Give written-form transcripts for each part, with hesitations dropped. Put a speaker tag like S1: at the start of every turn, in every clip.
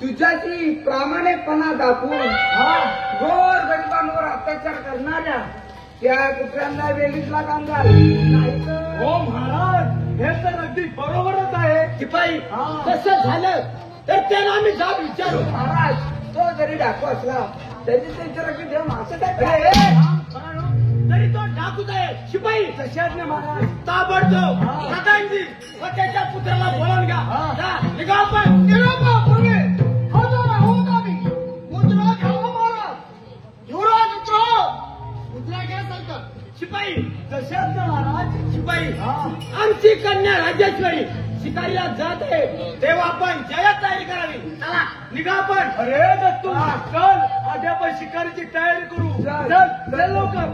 S1: तुझ्याची प्रामाणिकपणा दाखवून गोर गरिबांवर अत्याचार करणाऱ्या त्या कुत्र्यांना वेलीतला कामगार नाही तर
S2: हो महाराज हे तर अगदी बरोबरच आहे
S1: शिपाई कसं झालं तर त्याला आम्ही जाब विचारू महाराज तो जरी डाकू असला तरी त्यांच्या रक्कत देव असं काय
S2: तरी तो डाकूच आहे शिपाई
S1: तशाच ना महाराज
S2: ताबडतोब प्रधानजी व त्याच्या पुत्राला बोलावून घ्या निघा आपण
S1: पुढे हो आम्ही मुद्रा घ्या महाराज
S2: शिपाई
S1: जसे आमचे महाराज
S2: शिपाई
S1: हा.
S2: आमची कन्या राजेश्वरी शिकारीला जात आहे तेव्हा आपण जय्यत तयारी करावी चला निघा आपण
S1: अरे दत्तू चल आधी आपण शिकारीची तयारी करू
S2: चल.
S1: चल चल लवकर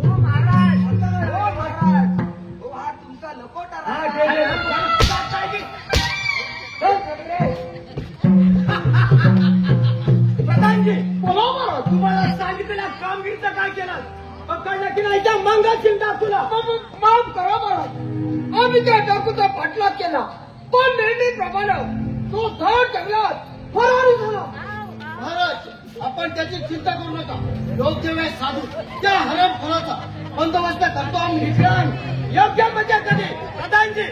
S3: हो महाराज हो महाराज हो हा तुमचा लकोटा
S1: हा
S3: राजा.
S1: घे, घे.
S2: प्रधानजी बरोबर तुम्हाला सांगितलेल्या कामगिरीचं काय केलं पकडलं की नाही त्या मंगलचिंता तुला
S1: माफ करा महाराज आम्ही त्या डाकूचा पाठलाग केला पण नेहमीप्रमाणे तो धड जंगलात फरारी झाला.
S4: महाराज आपण त्याची चिंता करू नका योग्य वेळ साधू त्या हरामखोराचा बंदोबस्त करतो आम्ही.
S2: विक्रांत, योग्य मजा कधी प्रधानजी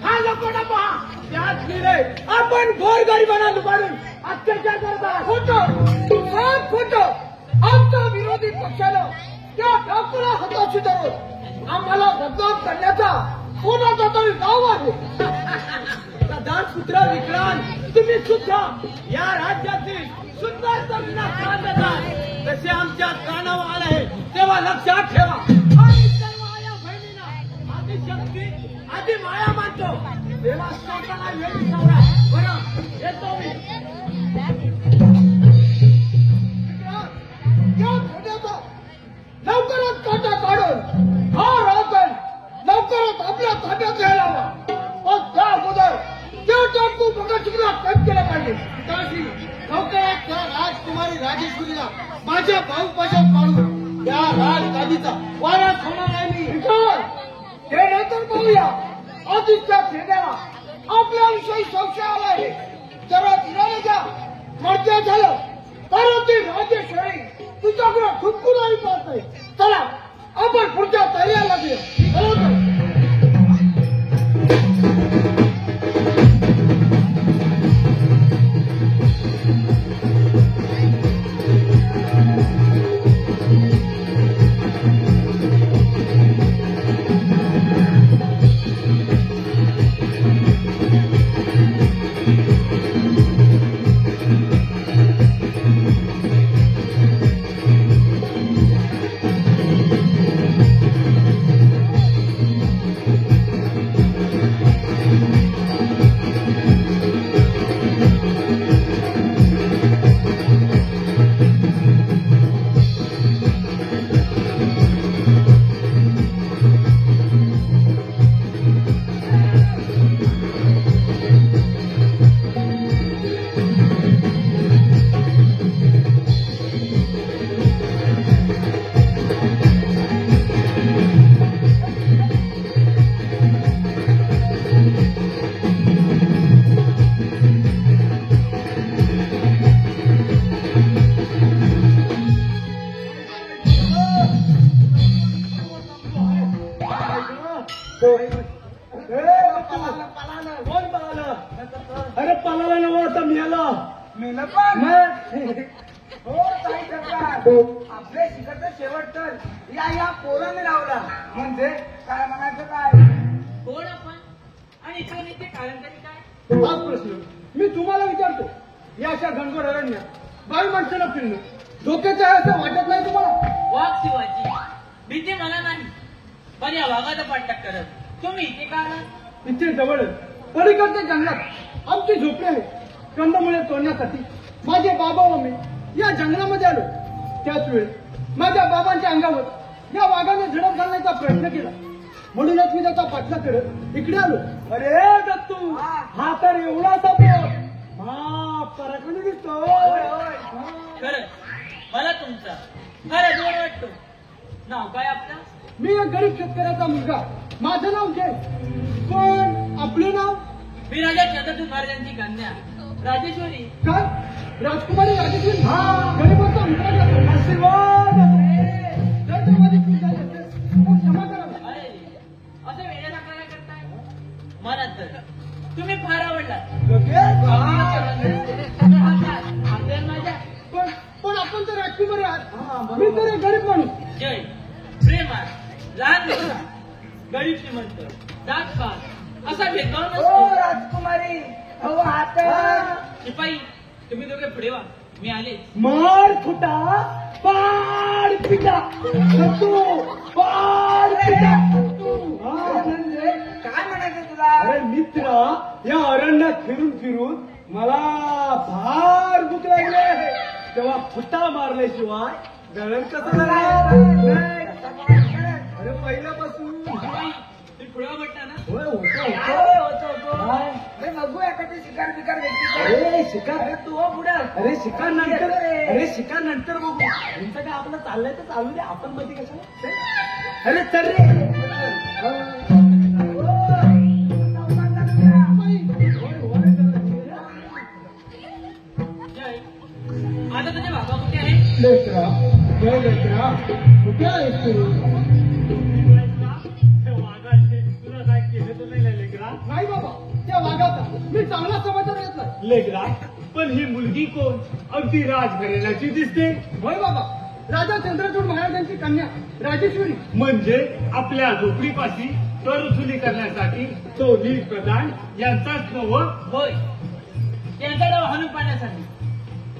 S2: हा लकोटा पहा त्यात लिहिलंय आपण गोरगरिबांना लुबाडून अत्याचार करतात
S1: खोटं खोटं आमच्या विरोधी पक्षानं त्या डाकूला हाताशी धरून आम्हाला बदनाम करण्याचा कोणाचा तरी डाव आहे.
S2: प्रधान पुत्र विक्रांत तुम्ही सुद्धा या राज्यातील सुंदर तरुणा त्रास देतात तसे आमच्या कानावर आले तेव्हा लक्षात ठेवा आम्ही सर्व आया बहिणींना आधी शक्ती आधी माया मानतो तेव्हा स्वतःला वेळ सावरा बरं येतो मी
S1: या खोट्याचा लवकरच काटा काढून हा राजन लवकरच आपल्या ताब्यात घ्यायला हवा. पण त्या अगोदर त्या डाकू भगतसिंगला कैद केलं पाहिजे.
S4: पिताश्री लवकरात त्या राजकुमारी राजेश्वरीला माझ्या भाऊपाशात पाडून त्या राजगादीचा वारस होणार आहे मी.
S1: विचार ते नंतर पाहूया. आधीच त्या खेड्याला आपल्याविषयी संशय आला आहे. जरा दिराण्याच्या मर्ज्या झालं तर ती राजेश्वरी तुझ्याकडे ठुकूनही पाहत नाही. चला आपण पुढच्या तयारीला लागूया. बरोबर
S2: कोण पळालं अरे पळाला नव्हता आता मिळाला
S3: मेलं पण हो ताई सरकार आपल्या शिखरचं शेवट तर या पोराने लावला म्हणजे काय म्हणायचं काय
S5: कोण आपण आणि इथून इथे कारण तरी काय
S1: हाच प्रश्न मी तुम्हाला विचारतो. या अशा घनघोर अरण्यात बाई माणसाला फिरणं धोक्याचं आहे असं वाटत नाही तुम्हाला?
S5: वाघ शिवाची भीती मला नाही पण या वाघाचा पाठलाग करत तुम्ही इथे का आलात?
S1: इथे जवळ पलीकडच्या जंगलात आमची झोपडी आहे. कंदमुळे तोडण्यासाठी माझे बाबा व मी या जंगलामध्ये आलो. त्याच वेळी माझ्या बाबांच्या अंगावर या वाघाने झडप घालण्याचा प्रयत्न केला. म्हणूनच मी त्याचा पाठलाग करत इकडे आलो.
S2: अरे दत्तू हा तर एवढा साप हा पराक्रमी दिसतो
S5: खरं मला तुमचा खरं जोर वाटतो. नाव काय आपलं?
S1: मी एक गरीब शेतकऱ्याचा मुलगा. माझं नाव जय. पण आपलं नाव
S5: मी राजा छत्रपती महाराजांची कन्या राजेश्वरी.
S1: काय? राजकुमारी राजेश्वरी. गरीबाचा मुलगा.
S2: आशीर्वाद
S1: जर तो माझी चूक झाली असेल तर क्षमा करा.
S5: अरे असं वेळेला काय करताय? मला तर तुम्ही फार आवडलात. आपल्याला माझ्या
S1: पण आपण तर राजकुमारी आहात. मी तर एक गरीब माणूस.
S5: जय प्रेमात लहान मोठा गरीब श्रीमंत जात पात असा भेदभाव
S3: हो
S5: नसतो.
S3: राजकुमारी हो आता
S5: शिपाई तुम्ही दोघे पुढे वा मी आले.
S2: मार फुटा पाड पिटा तू फार पिटा
S3: म्हणजे काय म्हणायचं तुला
S2: अरे मित्र या अरण्यात फिरून फिरून मला फार भूक लागली आहे तेव्हा फुटा मारल्याशिवाय गळण कसं जाणार? नाही. अरे पहिल्यापासून
S5: ते फुडा वाटता ना
S2: होय, होतो. काय?
S3: अरे बघू एखादी शिकार बिकार व्यक्ती
S2: अरे शिकार
S3: अरे तू हो पुढे
S2: अरे शिकार नंतर अरे शिकार नंतर बघू तुमचं काय आपलं चाललंय तर चालू दे आपण मध्ये कशाला अरे चल रे
S5: जय. आता तुझे बाबा कुठे आहे
S1: लेकरा जय लेकरा कुठे आहेस तू
S2: तुला काय केलं तर नाही लेकरा
S1: नाही बाबा त्या वाघाचा मी चांगला समाचार घेतला
S2: लेकरा पण ही मुलगी कोण अगदी राजघराण्याची दिसते
S1: होय बाबा राजा चंद्रचूड महाराजांची कन्या राजेश्वरी
S2: म्हणजे आपल्या झोपडीपाशी कर वसुली करण्यासाठी तो नील प्रधान यांचाच नव
S5: होय त्यांचा डाव हाणून पाण्यासाठी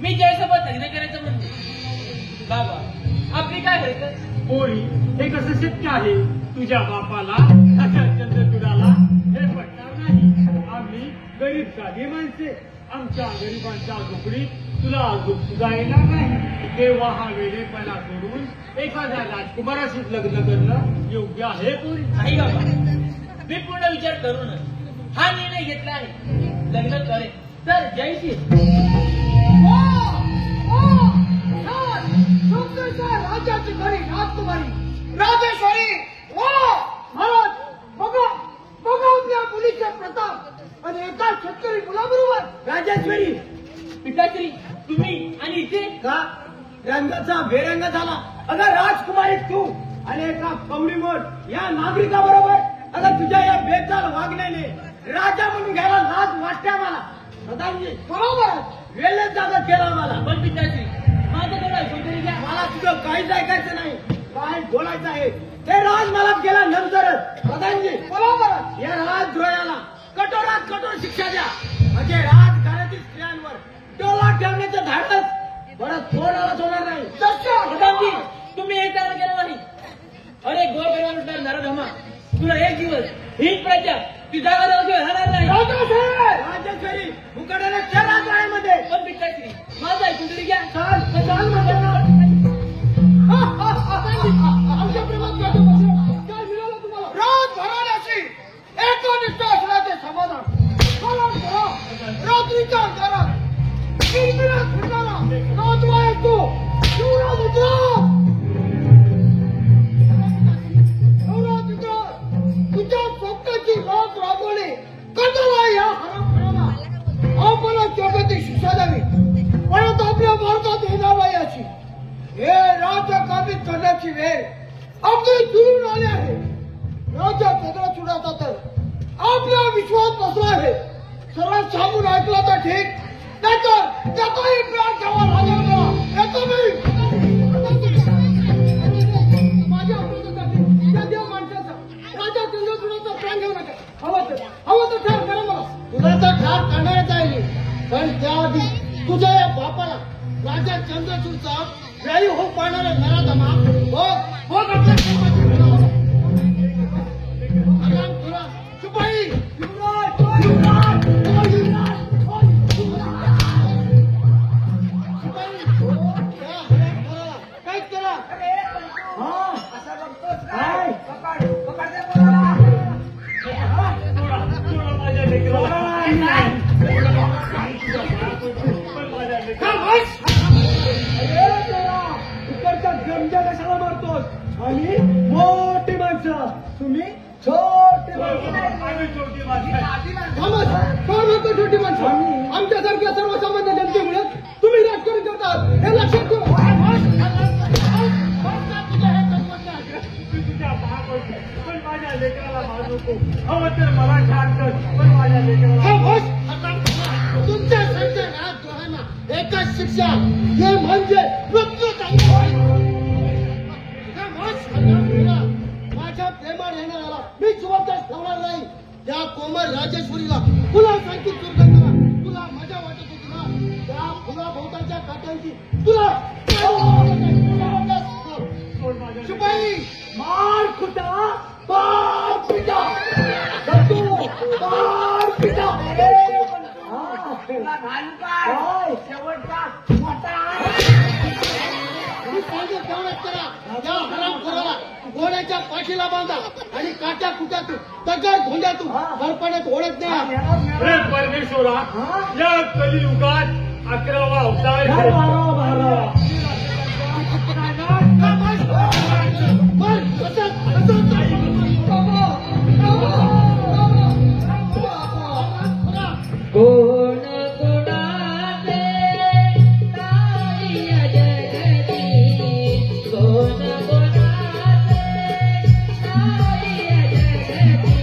S5: मी जयसोबत लग्न करायचं म्हणते बाबा आपली काय हरकत
S2: पोरी हे कसं शक्य आहे तुझ्या बापाला अशा चंद्रचूडाला हे पटणार नाही आम्ही गरीब साधी माणसे आमच्या गरिबांच्या झोपडीत तुला अजून सुद्धा येणार नाही तेव्हा हा वेडेपणा सोडून एखाद्या राजकुमाराशीच लग्न करणं योग्य आहे पोरी
S5: नाही बाबा मी पूर्ण विचार करूनच हा निर्णय घेतला आहे लग्न करेन तर जयशी
S1: राजाची घरी राजकुमारी राजेश्वरी वा महाराज बघा बघा आपल्या मुलीचे प्रताप आणि एका शेतकरी मुलाबरोबर
S2: राजेश्वरी
S5: पिताश्री तुम्ही आणि इथे
S2: का रंगाचा बेरंग झाला अगं राजकुमारी तू आणि एका कवडीमोठ या नागरिकाबरोबर अगं तुझ्या या बेचाल वागण्याने राजा म्हणून घ्यायला लाज वाटते मला प्रधानजी
S1: बरोबर
S2: वेळच जागा केला मला
S5: पण पिताश्री माझं थोडं ऐकून तरी घ्या
S2: मला तुझं काहीच ऐकायचं नाही काय बोलायचं आहे ते राज मला गेल्यानंतरच प्रधानजी
S1: बरोबर
S2: या राजद्रोहाला कठोरात कठोर शिक्षा द्या म्हणजे राजकारणातील स्त्रियांवर डोळा ठेवण्याचं धाडस परत कोणालाच होणार नाही
S5: प्रधानजी तुम्ही हे तयार केलं नाही अरे गोर परिवार उठणार नरधमा तुला एक दिवस हीच प्रजा ती जागा जाऊशिवाय राहणार नाही
S2: राजेश्वरी मुकाट्याला चला जाळ्यामध्ये
S5: पण पिताश्री माझं ऐकून तरी घ्या
S2: चाल म्हणतो ना
S1: आमच्या प्रेमात काय मिळालं तुम्हाला राज घराण्याशी एकनिष्ठ असण्याचे समाधान स्मरण करा रात्रीच्या अंधारात किलबिलाट फिरणारा नातवा आहे तो शिवराज उतरा तुझ्या स्वप्नाची रात राबवणे कदाला या हरामखोराला आपल्याला जगती शिक्षा द्यावी परत आपल्या भारतात येणार नाही याची हे राज्य काबीज करण्याची वेळ अगदी दुरून आली आहे राजा चंद्रचूडाचा तर आपला विश्वास बसला आहे सरळ सांगून ऐकला तर ठीक नाहीतर त्याचाही प्राण ठेवा राजाला याचा माझ्या अमृतासाठी त्या देव माणसाचा राजा चंद्रचूडाचा प्राण घेऊ नका हवं तर ठार करा मला तुला तर ठार करणारच आहे मी. पण त्याआधी तुझ्या या बापाला राजा चंद्रचूडचा व्यायू हो पाहणारा नराधमा हो आपल्या शिपाई काहीच करा
S3: असं बघतोस काय पकड पकड दे पोराला.
S2: माझ्या लेकराला इकडच्या गमजा कशाला मारतोस आणि मोठी माणसं तुम्ही छोटे आम्ही छोटी माणसं
S1: छोटी माणसं आमच्यासारख्या सर्वसामान्य जनतेमुळे तुम्ही राजकारण करतात हे लक्षात ठेवा
S2: तुझ्या भाग पण माझ्या लेकराला मारू नको हवं तर मला ठार कर पण माझ्या लेकराला
S1: तुमच्या संख्या राजद्रोहांना एकच शिक्षा हे म्हणजे मृत्यू माझ्या प्रेमात येणाऱ्याला मी जबाबदार ठेवणार नाही त्या कोमल राजेश्वरीला तुला सांगती दुर्गंधला तुला मजा वाटत होती ना त्या फुलाभोवताच्या काट्यांची तुला
S4: या हरामखोराला घोड्याच्या पाठीला बांधा आणि काट्या कुट्यातून दगड धोंड्यातून बर्फाण्यात ओढत नाही.
S6: हे परमेश्वरा, या कलियुगात 11वा अवतार आहे.
S5: कोण कोणाचे कार्य जगती, कोण कोणाचे कार्य जगती,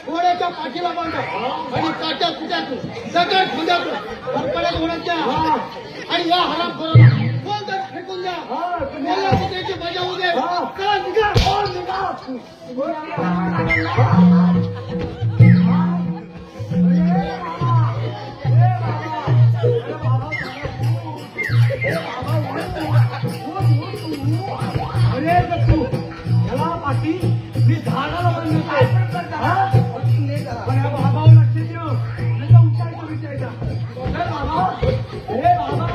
S4: घोड्याच्या पाठीला बांधा आणि काट्या कुट्यातून दगड धोंड्यातून बर्फाण्यात ओढत द्या. आणि या हरामखोराला कोण तर फेकून द्या. मला त्याची मजा होऊ दे. चला निघा.
S2: अरे तू याला पाठी मी झाडाला बनवतो. पण या बाबावर लक्ष देऊ नाही तर उठायचा विचारायचा. बाबा हे बाबा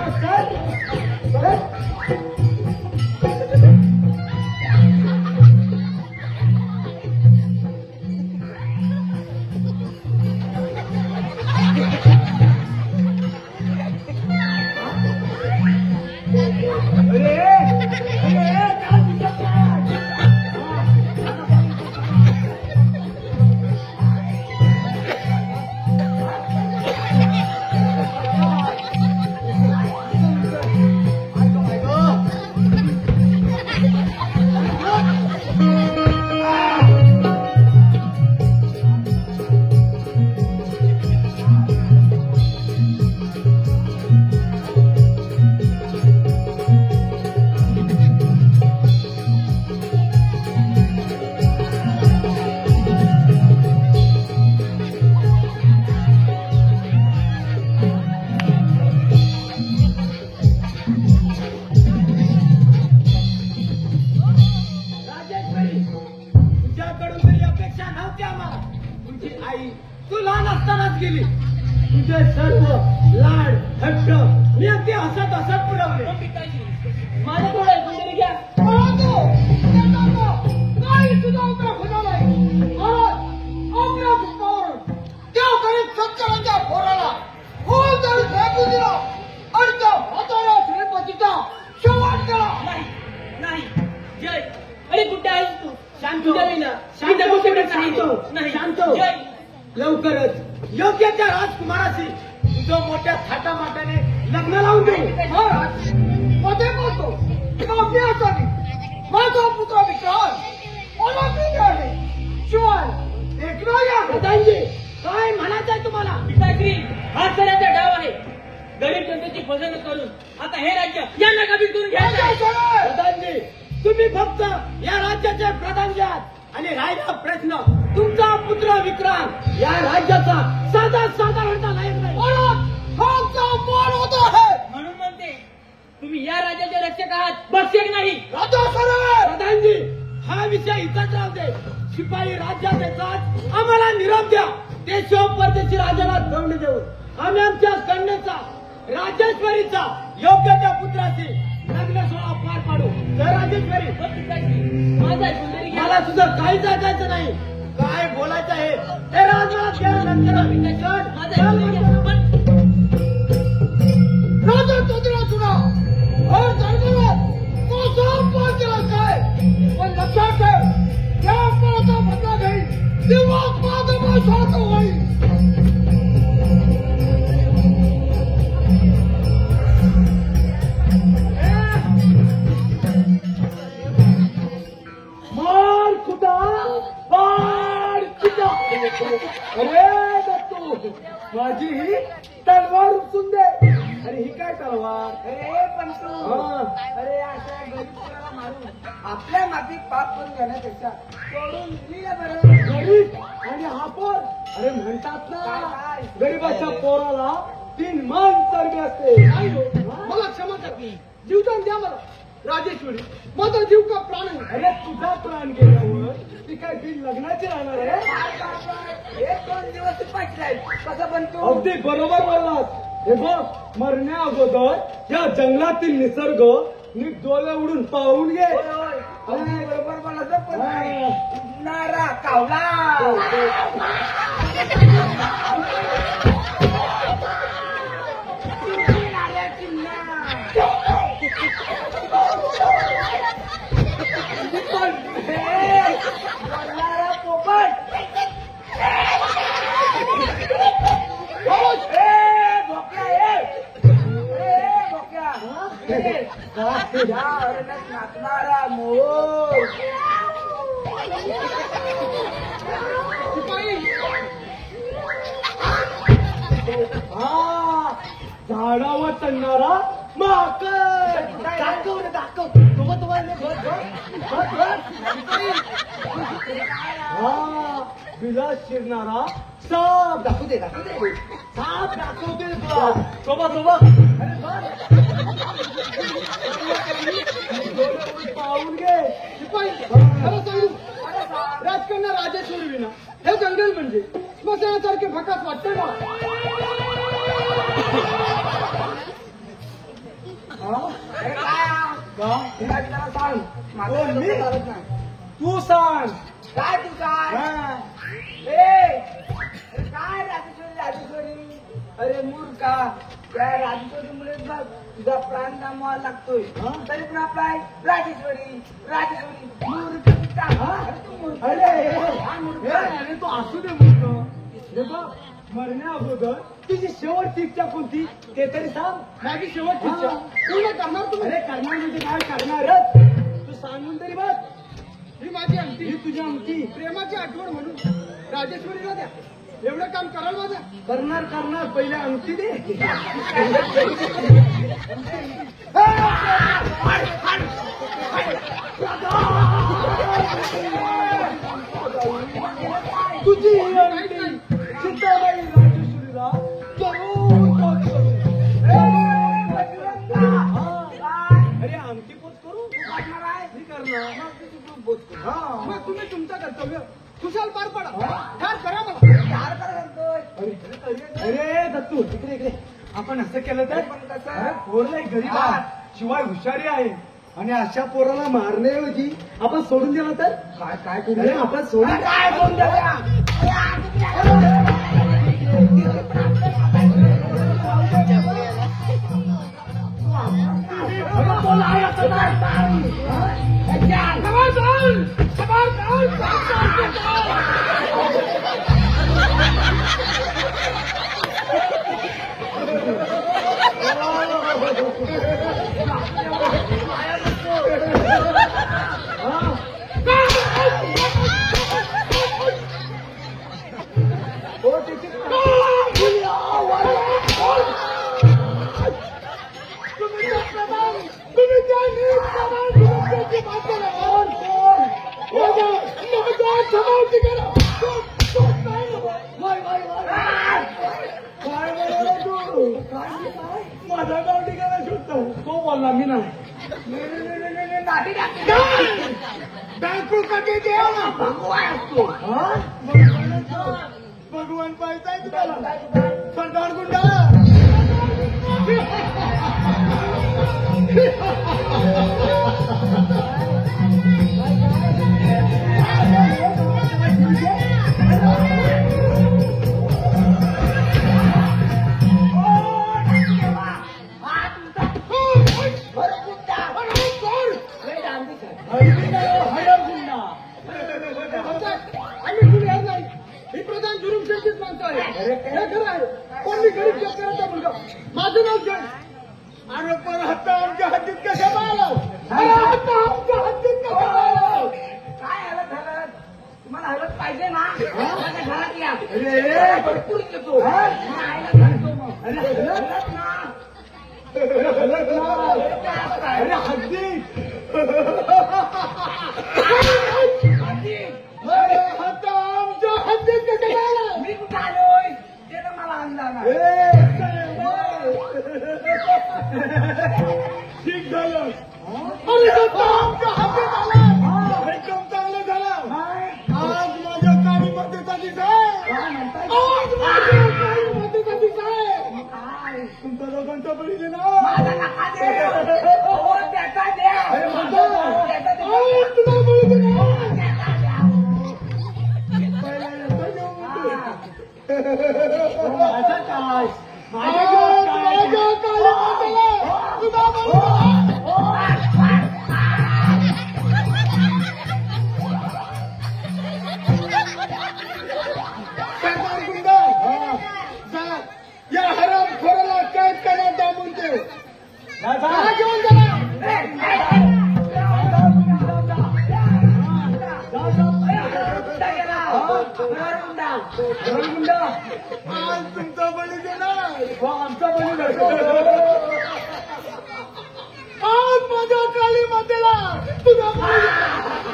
S2: तू लहान असतानाच गेली. तुझे सर्व लाड हट्ट मी अगदी हसत हसत पुरवले.
S5: माझ्या थोडं कुठे घ्या.
S4: काही सुद्धा उपयोग होणार नाही. आपल्या सुखावर त्या गरीब शेतकऱ्यांच्या पोराला खोल जाऊन फेकून दिला आणि त्या
S2: राजकुमाराशी तुझं मोठ्या थाटामाटाने लग्न लावून देऊ.
S1: महाराज मध्ये बोलतो काव्य असावी. माझा पुत्र विक्रांत अलौकिक आहे. शिवाय एकनाही आहे.
S2: प्रधानजी काय म्हणायचंय तुम्हाला?
S5: पिताश्री हा सऱ्याचा डाव आहे. गरीब जनतेची फसवणूक करून आता हे राज्य यांना काबीज करून घ्यायचं आहे.
S2: प्रधानजी तुम्ही फक्त या राज्याचे प्रधान घ्या आणि राहिला प्रश्न तुमचा पुत्र विक्रांत या राज्याचा साधा साधारणता लायक नाही.
S5: म्हणून म्हणते तुम्ही या राज्याचे रक्षक आहात, भक्षक नाही.
S2: प्रधानजी हा विषय इथंच राहू दे. शिपाई राज्यात येतात आम्हाला निरोप द्या. ते शिव परदेशी राजाला दंड देऊन आम्ही आमच्या कन्येचा राजेश्वरीचा योग्य त्या पुत्राची लग्न सोहळा पार पाडू. जय राजेश्वरी.
S5: हो पिताश्री, माझा सुंदरी घ्या.
S2: मला तुझं काहीच ऐकायचं नाही. काय बोलायचं आहे हे राजमात गेल्यानंतर
S5: माझा सुंदरी घ्या. पण
S1: राजा चौधरी तुला हर दरबारात तो साफ पार केला काय. पण लक्षात ठेव ज्या अपराचा बदला घेईल तेव्हा माझं शांत होईल.
S2: मार खुदा मार खुदा. अरे दत्तू माझी ही तलवार उचलून दे. अरे ही काय तलवार?
S3: अरे पण तू
S2: हा.
S3: अरे अशा गरीब पोराला मारून आपल्या मातीत पाप करून घेण्यापेक्षा सोडून दिलं बरं.
S2: गरीब आणि हापोर. अरे म्हणतात ना गरीबाच्या पोराला 3 मान चरबी असते.
S1: नाही हो, मला क्षमा कर. जीवदान द्या मला. राजेश्वरी माझा जीव का प्राण आहे.
S2: अरे तुझा प्राण गेल्यावर ती काय बिन लग्नाची राहणार आहे?
S3: एक 2 दिवस पाठलाय कसं पण तू
S2: अगदी बरोबर बोललास. हे बघ मरण्या अगोदर या जंगलातील निसर्ग नीट डोळे उडून पाहून घे.
S3: होय, होय. अगदी बरोबर बोलायचं पण नाही. नारा कावला बोलणारा पोपट. नाचणारा मोर.
S2: हा झाडावर चढणारा माकड. दाखव रे दाखव. हा बिलात शिरणारा साप. दाखवू दे दाखवू दे. साप दाखवते तुला. सोबा पाहून घे.
S1: शिपाई खरं सांगू राजकन्या राजेश्वरी विना हे जंगल म्हणजे स्मशानासारखे भकास वाटते ना.
S3: अरे काय तुला जरा सांग. माझं
S2: कोण मी?
S3: डोकं चालत नाही.
S2: तू सांग.
S3: काय तू काय
S2: हा.
S3: अरे काय राजेश्वरी. अरे मूर्खा त्या राजेश्वरीमुळे बघ तुझा प्राण गमवायला लागतोय.
S2: हा?
S3: तरी पण आपला आहे राजेश्वरी मूर्ख पिता. अरे तू मूर्ख.
S2: अरे
S3: हा, मूर्ख.
S2: अरे तू असू दे मूर्ख. हे बघ मरण्या अगोदर तुझी शेवटची इच्छा कोणती ते तरी सांग.
S1: माझी शेवटची इच्छा पूर्ण करणार तुम्ही.
S2: अरे करणार म्हणजे काय करणारच. तू सांगून तरी बघ.
S1: ही माझी अंगठी
S2: ही तुझी अंगठी.
S1: प्रेमाची आठवण म्हणून राजेश्वरीला द्या. एवढं काम कराल माझं.
S2: करणार पहिले अंगठी दे. तुझी ही अंगठी सीताबाई राजेश्वरीला जरूर पोच करू. अरे अंगठी पोच करू. मी करणार. हा
S1: मग तुम्ही तुमचं कर्तव्य खुशाल पार पडा. ठार करा मला.
S2: अरे दत्तू इकडे आपण असं केलं तर
S3: पण कसं?
S2: अरे पोरला एक गरीब आहे. शिवाय हुशारी आहे आणि अशा पोराला मारण्याऐवजी आपण सोडून दिला तर
S3: काय
S2: अरे आपण सोडून
S3: काय सोडून द्या.
S2: माझा गावठी गाणं शोधतो तो बोलला मी नाही
S1: बँकू कधी देव ना
S2: भगवान पाहिजे तुम्हाला सरदार गुंडा
S1: आम्ही कुणी येत नाही ही प्रधान जुलूमशाहीचीच माणसं आहे हे खरं आहे पण मी गरीब शेतकऱ्याचा मुलगा माझं नाव जय
S2: अरे पण हत्ता आमच्या हद्दीत कशा आला
S1: अरे आता आमच्या हद्दीत कसा आला?
S3: काय हलत हलत तुम्हाला हलत पाहिजे ना माझ्या घरात या
S2: अरे
S3: भरपूर येतो आईला सांगतो मग हलत ना
S2: अरे हद्दीत
S1: अरे आता आमच्या हद्दीत कसा आला?
S3: मी कुठं आलोय ते तर मला अंदाज नाही
S2: ठीक झालं
S1: अरे आता आमच्या हद्दीत आला
S2: एकदम चांगलं झालं आज माझ्या काळी मध्येचा दिवस आहे
S1: आज माझ्या काही मदतीचा दिवस आहे
S3: काय
S2: तुमच्या दोघांचा बळी दे ना
S3: माझा नका दे हो त्याचा द्या त्याचा द्या
S1: आज तुला बळी देणार.
S2: पहिला येतो घेऊन
S3: माझं काय
S1: आज माझ्या काही मदतीला तुला बळी देणार.
S2: सरदार गुंडा जा या हराम खोराला कैद करण्यात दाबून ठेव
S1: मला घेऊन जा.
S2: आज तुमचा बळी देणार
S1: आमचा बळी देतो. आज माझ्या काली मातेला तुझा बळी देणार.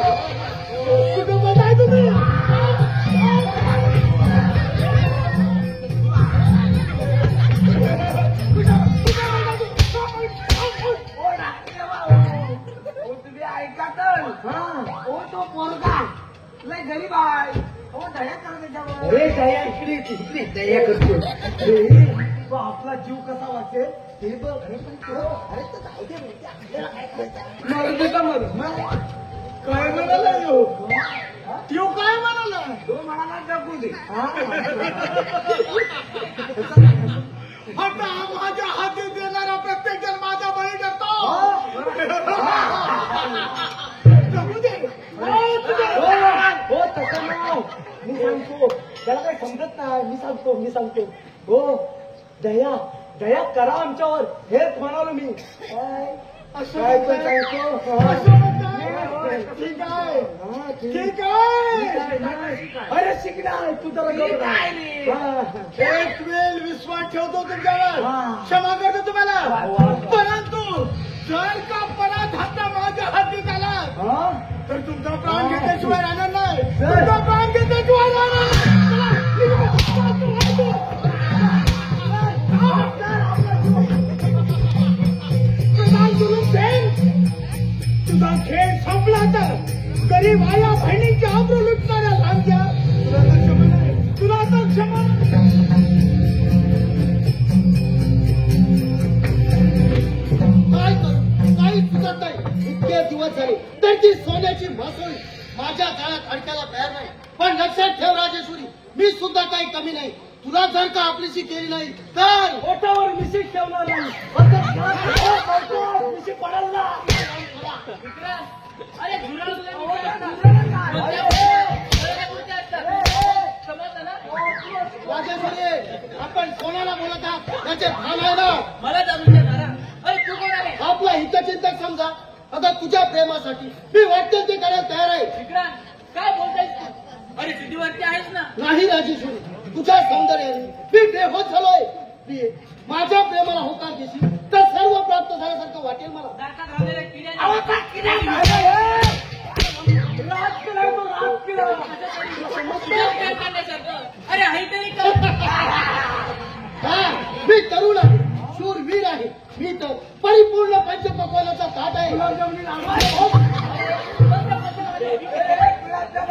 S1: कुठं बघाय तुम्ही
S3: तुम्ही ऐका तर हो तो पोरगा लय गरीब आहे हो दया करा त्याच्यावर
S1: अरे दया इकडे दया करतो
S2: तो आपला जीव कसा वाचेल
S1: ते बघ अरे पण तो अरे तर जाऊ दे माहिती आपल्याला काय करायचं
S2: मरू दे का मरू काय म्हणाला यो त्यो काय म्हणाला
S3: तो म्हणाला जगू दे
S2: आता माझ्या हाती देणारा प्रत्येक जण माझा बळी करतो जगू दे
S1: हो तसं नाव मी सांगतो त्याला काही समजत नाही मी सांगतो हो दया दया करा आमच्यावर हेच म्हणालो मी काय पण सांगतो
S2: असं म्हणताय? ठीक आहे ठीक आहे
S1: अरे शिकणार तू जरा गप्प राह.
S2: एक वेळ विश्वास ठेवतो तुमच्यावर क्षमा करतो तुम्हाला परंतु जर का परत हाता माझ्या हाती आला तर तुमचा प्राण घेतल्याशिवाय राहणार नाही तुमचा प्राण घेतल्याशिवाय राहणार तुझा खेळ संपला तर गरीब आया बहिणींची आबरू लुटणाऱ्या लांजा तुला तर क्षमा
S1: काय करू काही सुचत नाही इतके दिवस झाले तर ती सोन्याची महसूल माझ्या काळात अडकायला तयार नाही पण लक्षात ठेव राजेश्वरी मी सुद्धा काही कमी नाही तुला जर का आपलीशी केली नाही तर
S2: ओठावर मिशी ठेवणार नाही
S1: मिशी पडेल ना
S5: अरे झुरळ समजलं ना
S1: राजेश्वरी आपण कोणाला बोलत आहात त्याचे भान आहे ना
S5: मला जाणून द्या जरा. अरे तू कोण आहे
S1: आपला हितचिंतक समजा आता तुझ्या प्रेमासाठी मी वाटतं ते करायला तयार आहे
S5: विक्रांत काय बोलतायस तू अरे सिद्धीवरती आहेस ना
S1: नाही राजेश्वरी तुझ्या सौंदर्याने मी बेहोश झालोय माझ्या प्रेमाला होकार देशील
S4: तर सर्व प्राप्त झाल्यासारखं वाटेल मला.
S5: दातात राहिलेल्या किड्याने
S2: अहो, का किडा झाला? राज केला तो, राज केला.
S5: काय करण्यासारखं? अरे आहे तरी काय?
S4: हा, मी तरुण आहे, शूरवीर आहे. मी तर परिपूर्ण पंचपक्वानाचा ताट आहे.
S2: गुलाबजामुन आणा.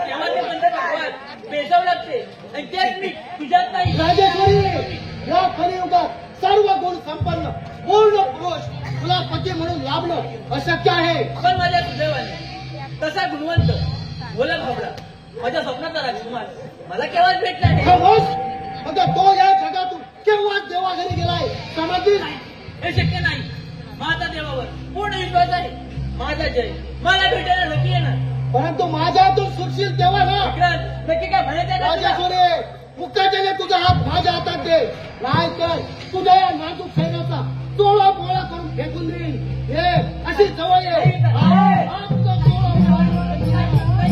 S5: तेव्हा ते बंद भगवान बेजाव लागते आणि तेच मी तुझ्यात नाही.
S4: राजेश्वरी, या कलियुगात सर्व गुण संपन्न पूर्ण पुरुष तुला पती म्हणून लाभणं अशक्य आहे.
S5: पण माझ्या सुदैवाने तसा गुणवंत बोला भाबडा माझ्या स्वप्नाचा राजकुमार मला केव्हाच भेटला आहे.
S4: खमोश, मग तो या जगातून केव्हाच देवाघरी गेलाय समजतील.
S5: हे शक्य नाही. माझा देवावर पूर्ण विश्वास आहे. माझा जय मला भेटायला नक्की येणार.
S4: परंतु माझ्या हातून सुटशील तेव्हा ना.
S5: विक्रांत नक्की काय म्हणायचं आहे का तुला?
S4: राजेश्वरी, मुक्काच्याने तुझा हात माझ्या हातात दे, नाहीतर तुझ्या या नाजूक सैन्याचा चोळा पोळा करून फेकून देईल. हे अशी सवय आहे. हा तुझा चोळा पोळा करून फेकून देईल.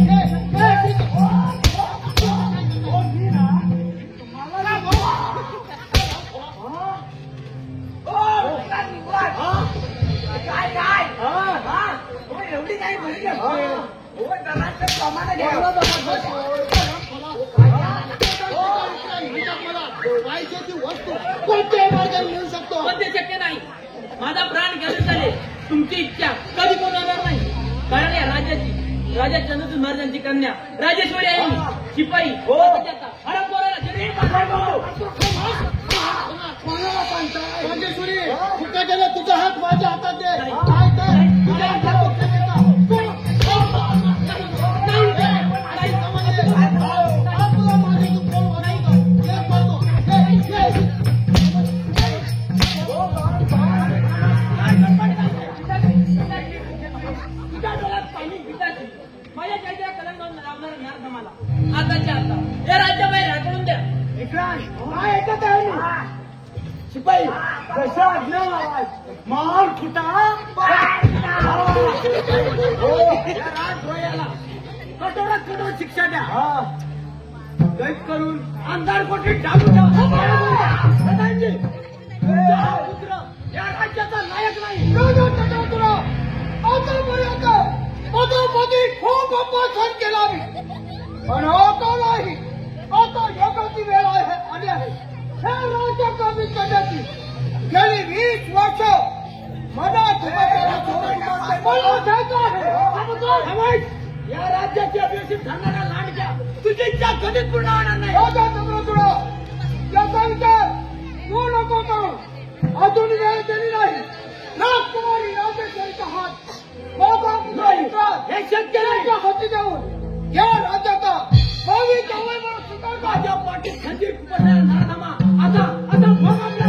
S3: काय काय हो, एवढी काही भरली असते. हो, जरासं प्रमाण घ्या.
S4: पाहिजे ती वस्तू कोणत्याही मार्गाने मिळू शकतो.
S5: पण ते शक्य नाही. माझा प्राण गेले चालेल तुमची इच्छा कधी पूर्ण होणार नाही. कारण या राज्याची राजा चंद्रसूर महाराजांची कन्या राजेश्वरी आहे. शिपाई
S4: राजेश्वरी, मुक्काच्याने तुझा हात माझ्या हातात दे, नाहीतर तुझ्या हातात सैन्याचा नाही समजले. हा तुला माझ्या दुःख वाटतं. हे करतो. हे.
S5: तुझ्या डोळ्यात पाणी पिताची माझ्या काहीतरी कलंकावून लावणार नरधमाला आताच्या आता हे राज्य बाहेर हाकलून द्या.
S2: विक्रांत, काय ऐकत आहे मी? शिपाई कशा आज्ञा मार खुटा या राजद्रोहाला कठोरात कठोर शिक्षा द्या. कैद करून अंधार कोठीत टाकून द्या. सदांची, तुमचा हा पुत्र या राज्याचा नायक नाही.
S1: आतापर्यंत पदोपदी खूप अपमान केला मी, पण आता नाही. आता जगाची वेळ आली आहे हे राज्य कमी करण्याची. गेली 20 वर्ष मनात
S2: या राज्याची अभिषेक झालेला लाडक्या तुझी इच्छा कधीच पूर्ण होणार नाही.
S1: याचा विचार तू नको करू. अजून वेळ दिली नाही. राजकुमारी राजेश्वरीचा हात
S2: हे शक्य नाही.
S1: हाती देऊन या राज्याचा भावी जावई म्हणून स्वीकार कर.
S2: माझ्या पाठीत खंजीर पडणारा नरधमा आता मग आपल्या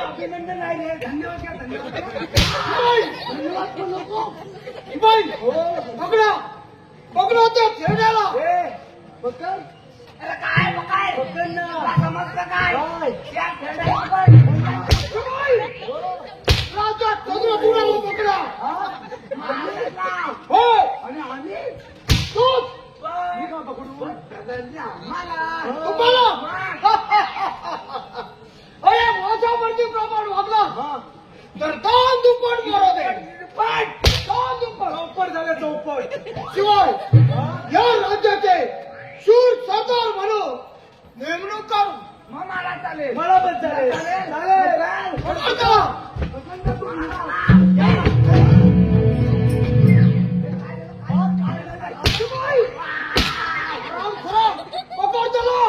S2: अभिनंदन आहे. धन्यवाद घ्या, धन्यवाद.
S1: बघला त्या खेळण्याला
S2: पकड.
S3: अरे काय बघाय
S2: पकड ना.
S3: समजलं काय
S2: काय?
S3: या खेळण्याची
S1: राजा चंद्रपुराला बघला.
S2: हा?
S1: हो
S2: आणि आम्ही
S1: तूच
S2: मी का पकडू?
S1: तुम्हाला अरे माझ्यावरती प्रमाण वागला
S2: हा.
S1: तर दान दुप्पट मारा दे. दान दुप्पट.
S2: चौपट झालं, चौपट.
S1: शिवाय या राज्याचे शूर सरदार म्हणून नेमणूक करू.
S3: मग मला चालेल.
S2: मला पण चालेल. चालेल.
S1: आता राम खराब पकड त्याला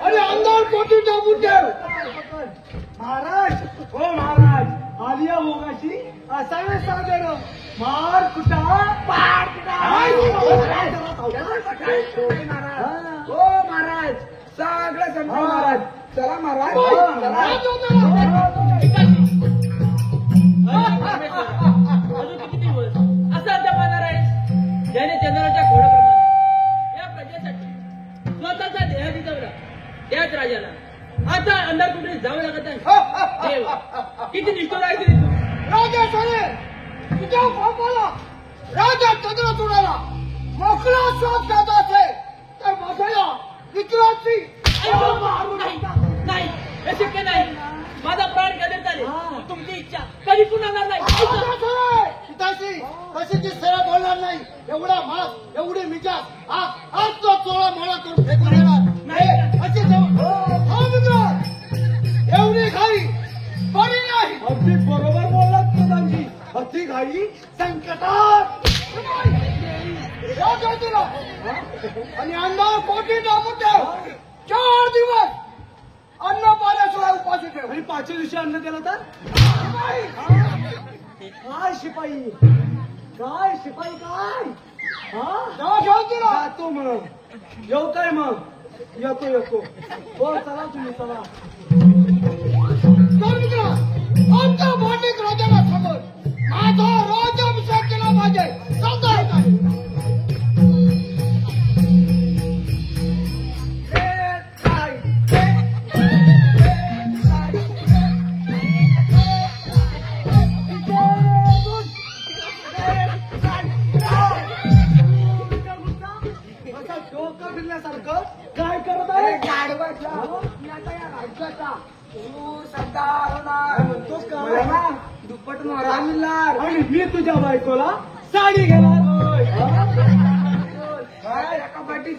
S1: आणि अंधार पोटी टाकून ठेव.
S2: महाराज, हो महाराज, आलिया भोगाशी असावे सादर. मार कुठा पार कुठा.
S3: हो महाराज सगळं समजा महाराज. चला महाराज
S5: अजून किती दिवस असं अद्याप पाहणार आहे ज्याने चंद्राच्या घोड्याप्रमाणे या प्रजेसाठी स्वतःचा देह सुचवला त्याच राजाला आता अंधार कुठे जावं लागत आहे. देव, किती निष्ठुर आहे तरी तू.
S1: राजा सारे तुझ्या बापाला राजा चंद्र तुडाला मोकळा श्वास जात असे तर माझ्या विक्रांती
S5: नाही नाही, हे शक्य नाही. माझा प्राण कधी चालेल. तुमची इच्छा कधी पुन्हा होणार नाही.
S4: पिताश्री तशी ती सरळ बोलणार नाही. एवढा मास एवढी मिजाज आज तो चोळा मोळा करून फेकून देणार नाही. अशी
S1: एवढी घाई बरी नाही.
S2: अगदी बरोबर बोललात प्रधानजी. अति घाई संकटात.
S1: राजा तुला आणि अंधार पोटी दाबून ठेव. 4 दिवस अन्न पाण्याशिवाय उपाशी ठेव.
S2: आणि 5व्या दिवशी अन्न दिलं तर काय शिपाई काय शिपाई काय
S1: जाऊ ठेव तुला.
S2: जातो मग. येऊ काय मग. येतो हो चला तुम्ही चला.
S1: तर मित्रा आमच्या भांडिक राजाला सांगून माझा राज्याभिषेक केला पाहिजे. चालतंय काय?
S2: डोकं फिरल्यासारखं काय करत आहे.
S3: गाढवाचा मी आता या राज्याचा सरदार होणार.
S2: म्हणतोस का.
S3: मला ना दुप्पट मोहरा मिळणार.
S2: आणि मी तुझ्या बायकोला साडी घेणार.
S3: काय एका पाठीत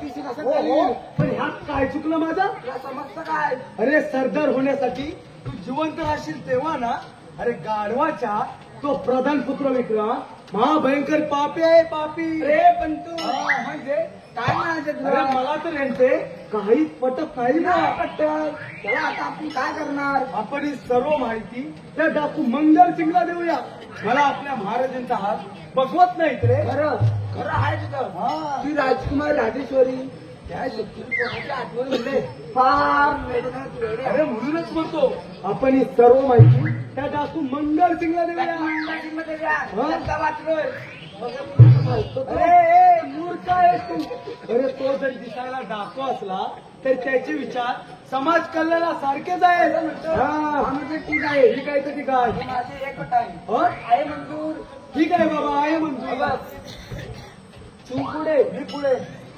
S3: तीस असं
S2: हो,
S3: चालेल.
S2: हो. पण ह्यात काय चुकलं माझं.
S3: तुला समजतं काय.
S2: अरे सरदार होण्यासाठी तू जिवंत राहशील तेव्हा ना. अरे गाढवाच्या तो प्रधान पुत्र विक्रम महाभयंकर पापी आहे पापी.
S3: रे पण तू म्हणजे काय म्हणायचं
S2: अरे
S3: तुला.
S2: मला तर यांचे काहीच पटत नाही ना.
S3: नाही पटत. त्याला आता आपण काय करणार.
S2: आपण ही सर्व माहिती त्या डाकू मंगल सिंगला देऊया. मला आपल्या महाराजांचा हात बघवत नाहीत रे.
S3: खरं खरं आहे तुझं. ती राजकुमार राजेश्वरी त्या शत्रुची आठवण म्हणजे फार वेदनात वेडे.
S2: अरे म्हणूनच म्हणतो आपण ही सर्व माहिती त्या डाकू मंगल सिंगला देऊया.
S3: त्यांचा वाचलोय.
S2: अरे मूर्ख आहेस तू. अरे तो जर दिसायला डाकू असला तर त्याचे विचार समाज कल्याणासारखेच आहेत.
S3: म्हणजे ठीक आहे.
S2: ठीक आहे तर ठीक आहे.
S3: माझे एकच आहे.
S2: हो?
S3: आहे मंजूर.
S2: ठीक आहे बाबा आहे म्हणतो.
S3: तू पुढे
S2: मी पुढे.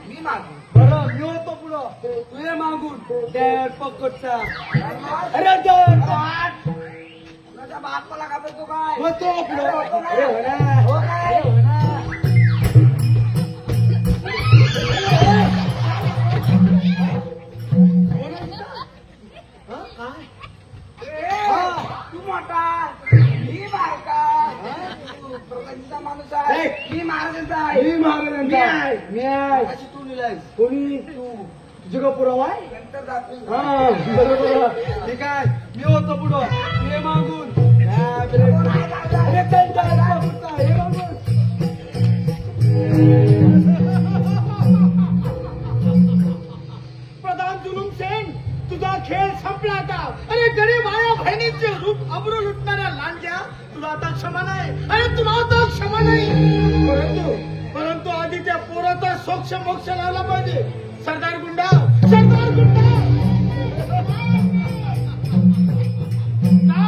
S3: मी मागे.
S2: बरं मी होतो पुढं. तू ये मागून. डॅड पकडचा. अरे डॅड
S3: तुझ्या बापाला घाबरतो काय.
S2: होतो पुढं. अरे हो ना.
S3: हो काय.
S2: अरे हो ना.
S3: तू मोठा मी बारका. तू प्रपंचा माणूस आहे. मी महाराजांचा आहे.
S2: मी महाराजांचा आहे. मी आहे.
S3: अशी तू लिहिलायस.
S2: कोणी तू तुझं का पुरावा आहे.
S3: नंतर जातो.
S2: हा बरोबर. ठीक आहे मी होतो पुढं. मी मागून. अरे त्यांच्या हे मागून.
S1: प्रधान जुलूम सेन तुझा खेळ संपला आता. अरे गरीब आया बहिणीचे रूप अब्रू लुटणाऱ्या लांडग्या तुला आता क्षमा नाही. अरे तुला आता क्षमा नाही. परंतु आधी त्या पोराचा सोक्ष मोक्ष लावला पाहिजे. सरदार गुंडा सरदार गुंडा जा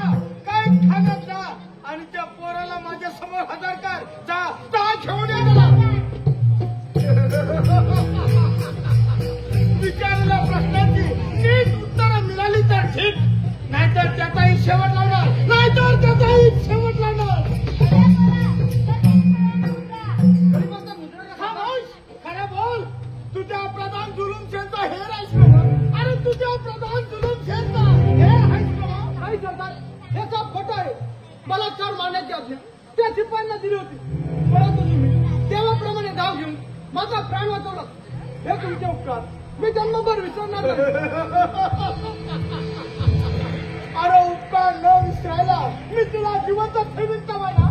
S1: काय खाण्यात जा आणि त्या पोराला माझ्या समोर हजर कर. जा घेऊन या मला. विचारलेल्या प्रश्नाची नीट उत्तरं मिळाली तर ठीक. नाहीतर त्याचाही शेवट लावणार. नाहीतर त्याचाही शेवट लावणार. खरं बोल. तुझ्या प्रधान जुलूम सेनचा हेर आहेस का. अरे तुझ्या प्रधान जुलूम सेनचा हेर आहेस का. नाही सरदार हे सब खोटं आहे. बलात्कार मारण्याची आज्ञा त्या शिपायांना दिली होती. परंतु तुम्ही देवाप्रमाणे धाव घेऊन माझा प्राण वाचवला. हे तुमचे उपकार मी जन्मभर विसरणार नाही. अरे उपकार न विसरायला मी तुला जिवंत ठेवीन का मला.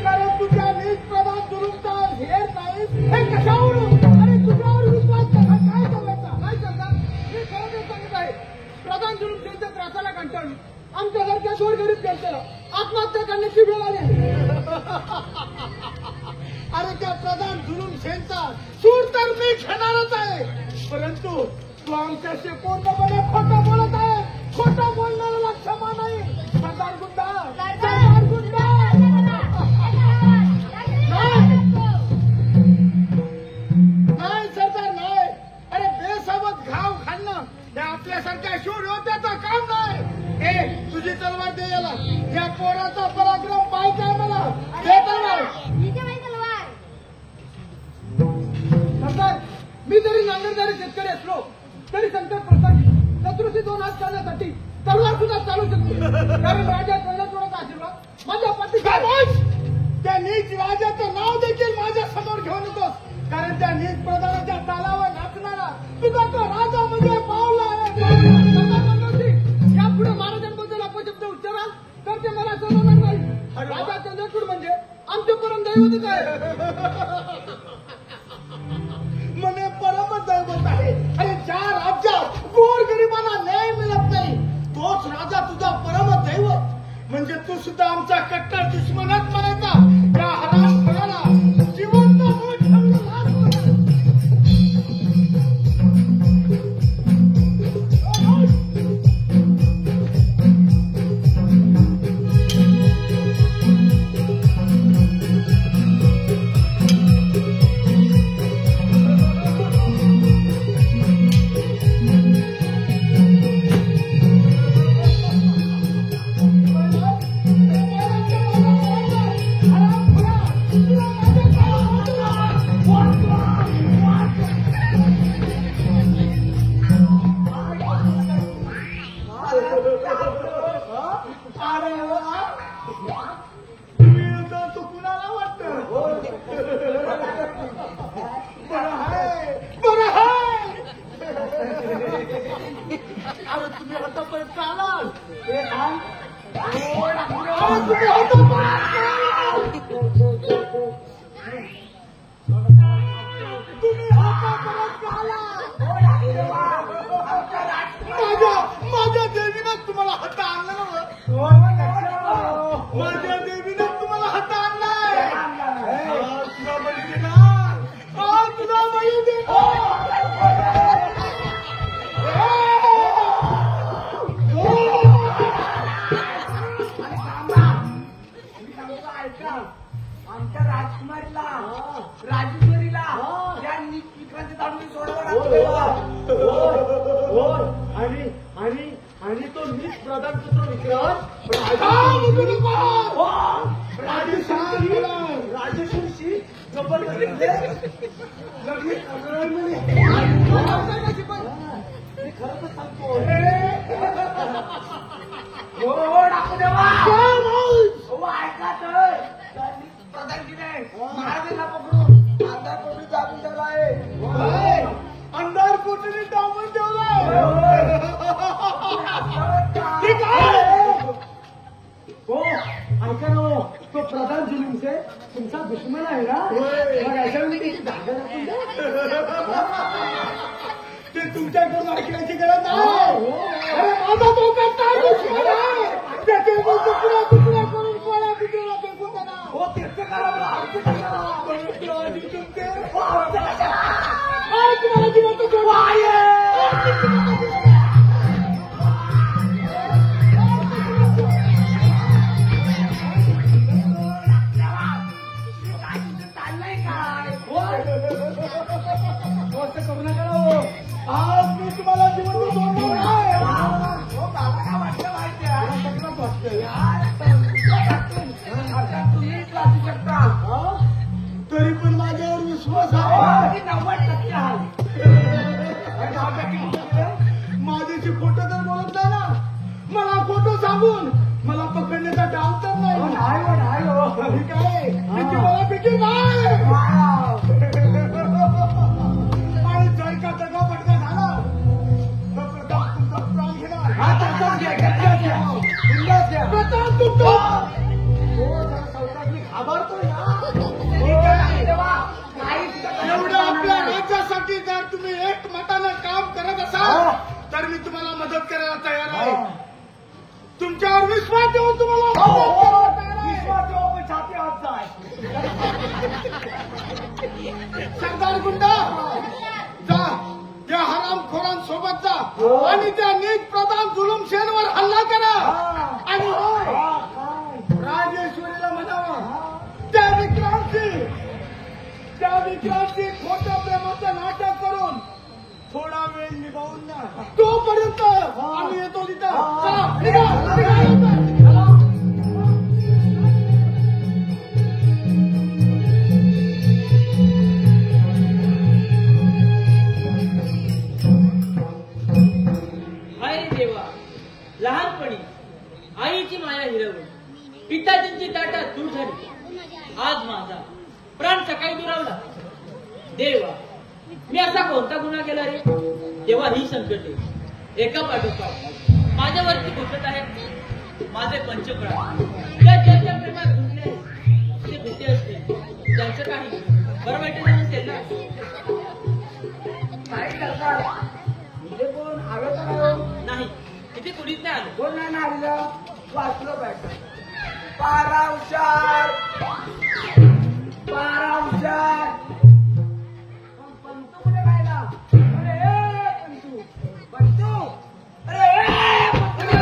S1: कारण तुझ्या नीट प्रधान जुलूमचा हेर नाहीस हे कशावरून. अरे तुझ्यावर विश्वास कसा काय करायचा. नाही सरदार मी खरं सांगत आहे. प्रधान जुलूम सेनच्या त्रासाला कंटाळून आमच्या घरच्या गोरगरीब जनतेला आत्महत्या करण्याची वेळ आली. अरे त्या प्रधान जुलूम सेनचा सूर तर मी घेणारच आहे. परंतु तू आमच्याशी पूर्णपणे खोटं बोलत आहे. खोटं बोलणाऱ्याला क्षमा नाही. सरदार गुंडा, सरदार गुंडा. नाही सरदार नाही. अरे बेसावत घाव खाणं हे आपल्यासारख्या शूर योद्ध्याचं काम नाही. ए तुझी तलवार दे याला. या पोराचा पराक्रम पाहिजे मला. दे तलवार. सरदार मी जरी नांगरणारे शेतकरी असलो तरी संकट प्रसंगी शत्रूशी 2 हात चालण्यासाठी तलवार सुद्धा चालू शकते. कारण राजा कर्णचोडाचा आशीर्वाद माझ्या पाठीशी. त्या नीच राजाचं नाव देखील माझ्या समोर घेऊ नकोस. कारण त्या नीच प्रधानाच्या तालावर नाचणारा तुझा तो राजा म्हणजे पावला आहे. यापुढे महाराजांबद्दल अपशब्द उच्चाराल तर ते मला समजणार नाही. राजाचं लेकूड म्हणजे आमचे परम दैवतच आहे. म्हणे परम दैवत आहे. आणि ज्या राज्यात गोर गरिबांना न्याय मिळत नाही तोच राजा तुझा परम दैवत. म्हणजे तू सुद्धा आमचा कट्टर दुश्मनच म्हणायचा. त्या हरामखोराला जिवंत मूळ ठेवलं लाज. माझ्या देवीनं तुम्हाला हात आणलं. माझ्या देवीनं तुम्हाला हात आणलाय. तुला बळी देणार. तुला बळी देणार.
S3: आमच्या राजकुमारीला राजेश्वरीला या नीच विक्रांती दाडून सोडवा.
S1: आणि तो नीच प्रधान पुत्र विक्रांत राजेश्वरीशी जबरदस्ती खरं तर सांगतो.
S3: ऐका तर प्रधानजीने महाराजांना पकडून अंधार कोटी दाबून ठेवला आहे.
S1: अंधार कोटीने दाबून ठेवलाय. ठीक आहे. हो ऐका ना हो. तो प्रधान जुलूमचे तुमचा दुश्मन आहे ना. मग याच्यामध्ये त्याची धागा दाखवून द्या. ते तुमच्याकडून ऐकण्याची गरज नाही. अरे माझा तो कट्टा दुश्मन आहे. त्याचे तुकडा तुकडा करून कोणा पिकेला फेकून देणार.
S3: हो तेच करा.
S1: परंतु आधी तुमचे तुम्हाला जिवंत सोडवा आहे.
S3: चाललंय काय.
S1: गोष्ट करू नका हो. आज मी तुम्हाला जिवंत सोडणार आहे.
S3: हो बाबा काय वाटलं माहिती आहे.
S1: सगळंच वाटतंय.
S3: आता तुम्हीच वाचू शकता.
S1: तरी पण माझ्यावर विश्वास आहे.
S3: 90% आहे.
S1: माझ्याशी खोटं तर बोलत नाही ना. मला खोटं सांगून मला पकडण्याचा डाव तर नाही. ठीक आहे. त्याची मला भीती नाही. आणि जर का दगा फटका झाला तर प्रताप तुमचा प्राण घेणार. प्रताप तुमचा सावकाशने घाबरतोय ना. एवढं आपल्या राज्यासाठी जर तुम्ही एकमतानं काम करत असाल तर मी तुम्हाला मदत करायला तयार आहे. तुमच्यावर विश्वास ठेवून तुम्हाला मदत करायला तयार आहे.
S3: विश्वास ठेवा पण छाती हात जाय.
S1: सरदार गुंडा जा. या
S4: बापाचा आणि त्या नीच प्रधान जुलुमशेनवर हल्ला करा आणि होय राजेश्वरीला म्हणावं त्या विक्रांतची खोट्या प्रेमाचं नाटक करून थोडा वेळ निभावून ना तोपर्यंत आम्ही येतो तिथं. चला, निघा, निघा.
S5: हाय देवा, लहानपणी आईची माया हिरवली, पिताजींची ताटात दूर झाली. आज माझा प्राण सकाळी दुरावला. देवा, मी असा कोणता गुन्हा केला रे? तेव्हा ही संकटे एका पाठोपाठ माझ्यावरती घुसत आहेत. माझे पंचप्राण ज्याच्या प्रेमात घुसले ते भूते असतील, त्यांचं काही बरं वाईट नसेल ना.
S3: नाही सरकार, इथे कोण आलं तर नाही?
S5: नाही, इथे कुणीच नाही आलं.
S3: कोण नाही ना आलं? वाचलं पाहिजे. पारा हुशार, पारा हुशार. पंतू कुठे राहिला? अरे ए पंतू, पंतू, अरे ए पंतू.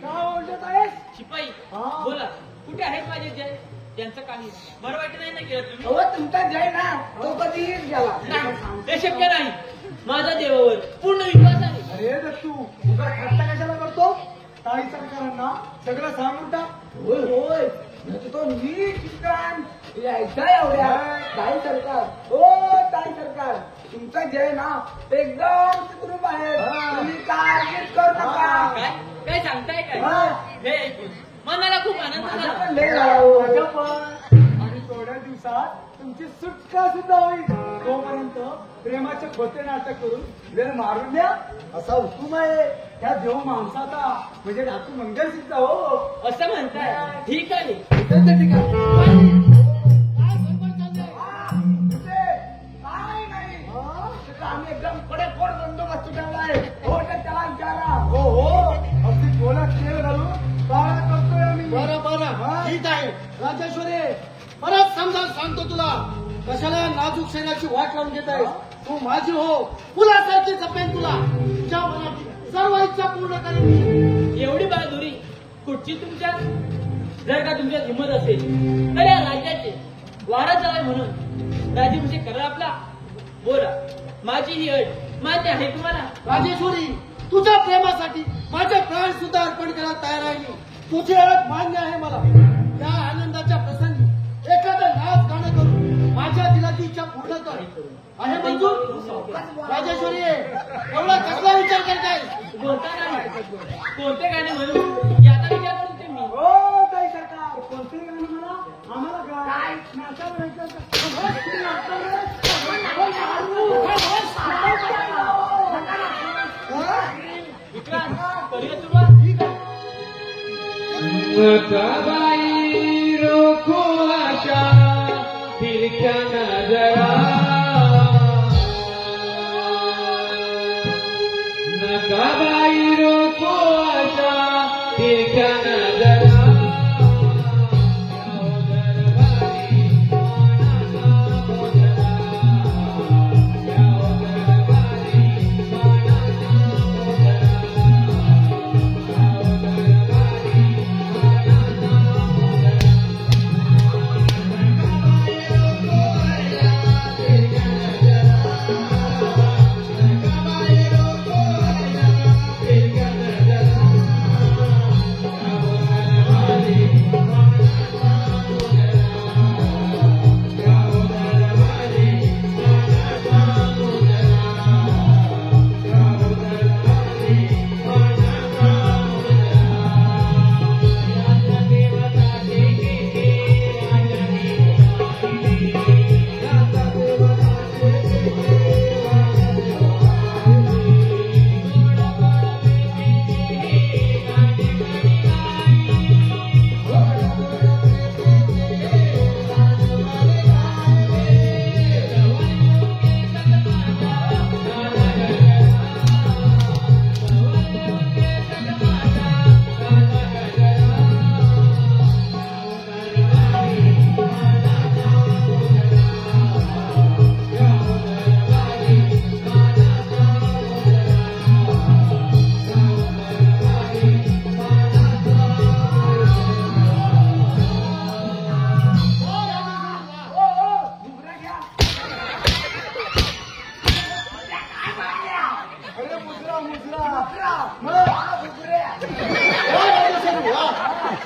S3: काय ओरडत आहेस?
S5: शिपाई, बोला, कुठे आहेत माझे जय? त्यांचं काही बरं वाईट नाही ना केलं तुम्ही?
S3: अहो तुमचा जय ना तो कधीच गेला.
S5: नाही, हे शक्य नाही. माझा देवावर पूर्ण विश्वास आहे.
S4: अरे दत्तू, तुझा खट्टा कशाला करतो? ताई सरकारांना सगळं सांगून टाक.
S3: होय होय, म्हणजे तो नीट विक्रांत यायचा एवढ्या. ताई सरकार, हो ताई सरकार, तुमचा जय ना एकदम सुखरूप आहे. तुम्ही काळजीच करू नका.
S5: काय काय सांगताय काय?
S3: हा.
S5: हे ऐकून मनाला खूप आनंद
S3: माझा
S5: झाला.
S3: पण लय झाला हो.
S4: माझ्या पण आणि थोड्या दिवसात तुमची सुटका सुद्धा होईल. तोपर्यंत प्रेमाचे खोटे नाटक करून वेळ मारून द्या असा हुकूम आहे त्या देव माणसाचा. म्हणजे धातू मंगल सिद्ध हो.
S5: असं म्हणताय? ठीक आहे.
S4: ठीक आहे. काय सरपंच चाललंय?
S3: काय नाही, तिथं आम्ही एकदम कडेकोट बंदोबस्त ठेवलाय. हो तर त्याला विचारा.
S4: हो हो, अगदी डोळ्यात तेल घालून काळा करतोय आम्ही. बरं बरं, ठीक आहे. राजेश्वरी, परत समजा सांगतो तुला, कशाला नाजूक शरीराची वाट लावून घेत आहेस? तू माझी हो, फुलासारखी जपेन तुला. तुझ्या मनातील सर्व इच्छा पूर्ण करेन.
S5: एवढी बहादुरी कुठची तुमच्या? जर का तुमच्यात हिंमत असेल तर या राज्याचे वारा चालाय म्हणून राजीवशी करा आपला. बोला, माझी ही अट मान्य आहे तुम्हाला?
S4: राजेश्वरी, तुझ्या प्रेमासाठी माझे प्राण सुद्धा अर्पण करायला तयार आहे मी. तुझी अट मान्य आहे मला. त्या आनंदाच्या प्रसंगी एखादं नाच गाणं करून माझ्या दिलाची इच्छा पूर्ण कर. आहे मंजूर? राजेश्वरी, एवढा कसला विचार करताय?
S5: बोलता नाही. कोणते गाणे म्हणून याचा विचार करते मी.
S3: हो ताई सरकार,
S4: कोणते गाणं म्हणा? आम्हाला
S3: काय?
S4: नाचा म्हणायचं
S5: विक्रांत, करूया सुरुवात?
S2: नकाबाई रोखो आशा तिरक्या नजरा, नकाबाई रोखो आशा तिरक्या नजरा.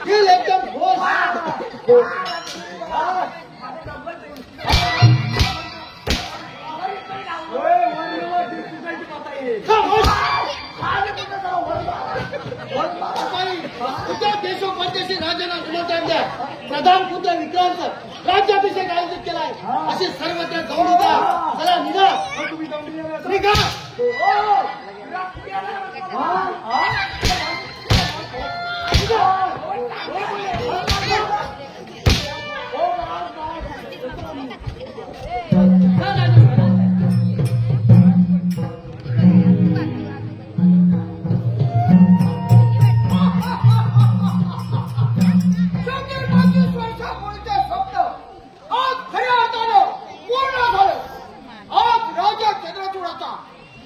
S4: दिल एकदम ठोस. उत्तर देशो परदेशी राजांना निमंत्रण द्या. प्रधान पुत्र विक्रांत राज्याभिषेक आयोजित केलाय असे सर्वत्र जाऊन द्या. चला निघा निघा.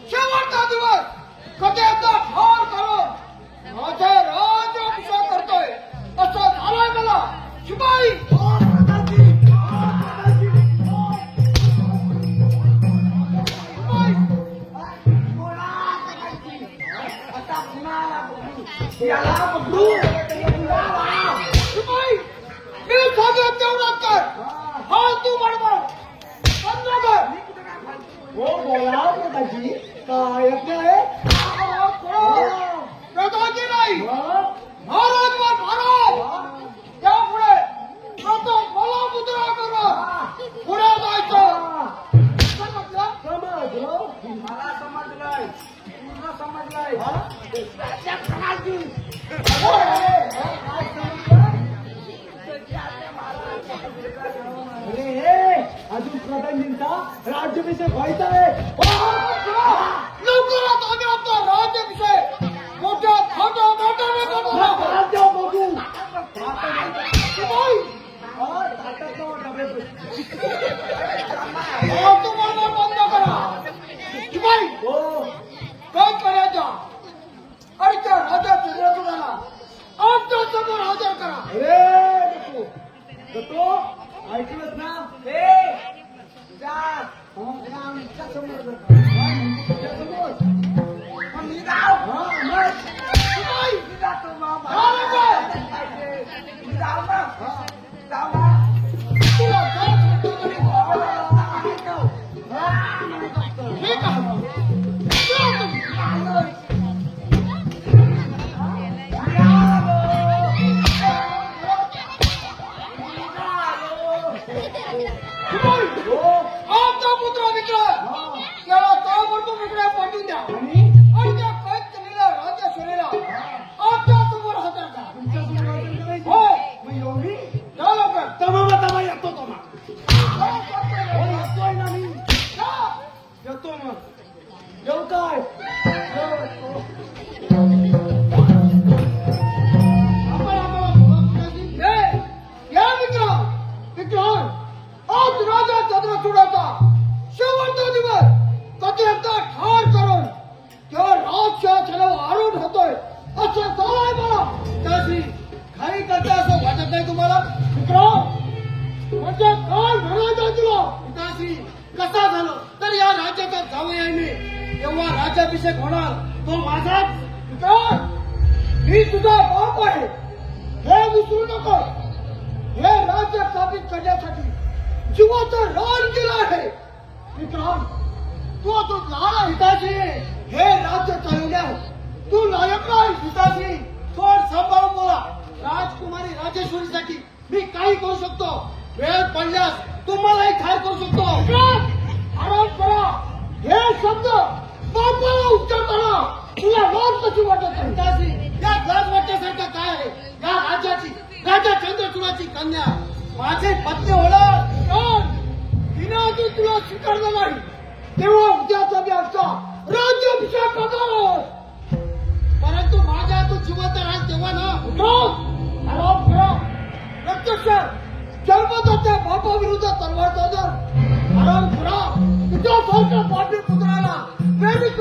S1: शेवटचा दिवस कथेचा ठार करून माझा राज्याभिषेक करतोय असं झालंय मला. शिपाई शिपाई मी सांगेन तेवढंच कर. फालतू बडबड बंद कर.
S4: हो बोला प्रधानजी. काय आहे
S1: प्रधानजी नाही महाराज वर महाराज. त्यापुढे प्रथम मला मुद्रा करून पुढे जायचं. समजलं?
S4: समजलो.
S3: मला समजलंय पूर्ण समजलंय.
S4: अरे हे अजून प्रधानजींचा राज्याभिषेक व्हायचा आहे.
S1: लवकरात आम्ही आपला राज्याभिषेक मोठ्या थाटामाटाने बनवला.
S4: राज्य बघू.
S1: शिपाई तुम्हाला बंद करा. शिपाई
S4: हो
S1: काय करायचं आणि त्या राजा चंद्रचूडाला आमच्या समोर हजर करा.
S4: अरे तो ऐकलंच ना.
S3: हे जा आमच्या समोर
S4: तुझ्या समोर.
S3: मी जाऊ.
S1: शिपाई
S3: मी जातो मामा.
S1: जाऊ
S3: मी जाऊ ना. जाऊ ना.
S1: तुला काय सांगतो तरी ठीक आहे. आमचा पुत्र विक्रम त्याला ताबडतोब इकडे पाठवून द्या आणि त्या कैद केलेल्या राजेश्वरीला आमच्या समोर हजर करा. हो
S4: एवढी
S1: जा लवकर.
S4: तमा येतो तो मग. येतोय ना मी. येतो मग. येऊ काय.
S1: या विक्रम आज राजा चंद्रचूडाचा शेवटचा दिवस कथेचा ठार करून त्या राजशासनाला आरूढ होतोय असं झालंय मला.
S4: त्याची घाई करता असं वाटत नाही तुम्हाला.
S1: विक्रम म्हणजे काय म्हणायचं तुला.
S4: पिताश्री कसा झालो तर या राज्याचा जावई आहे मी. तेव्हा राज्याभिषेक होणार तो माझाच.
S1: विक्रम मी तुझा बाप आहे हे विसरू नको. हे राज्य स्थापित करण्यासाठी जीवाचं रान केलं आहे. विक्रम तू लहान हिताची हे राज्य चालवण्यास तू लायक नाही.
S4: पिताश्री थोड सांभाळून बोला. राजकुमारी राजेश्वरीसाठी मी काही करू शकतो. वेळ पडल्यास तुम्हालाही ठार करू शकतो.
S1: विक्रम आराम करा. हे शब्द बापाला उच्चारताना तुला लाज कशी वाटत नाही.
S4: पिताश्री या लाज वाटण्यासारखं काय आहे. या राज्याची राजा चंद्रचूडाची कन्या माझे पत्नी होणार.
S1: तिने अजून तुला स्वीकारलं नाही तेव्हा उद्याचा मी आमचा राज्याभिषेक करणार आहोत.
S4: परंतु माझ्या हातून जिवंत राहील तेव्हा ना.
S1: आराम करा. प्रत्यक्ष जन्मदात्या बापाविरुद्ध तलवार चालणार. आराम करा. तुझ्यासारख्या पाठी पुत्राला प्रेमित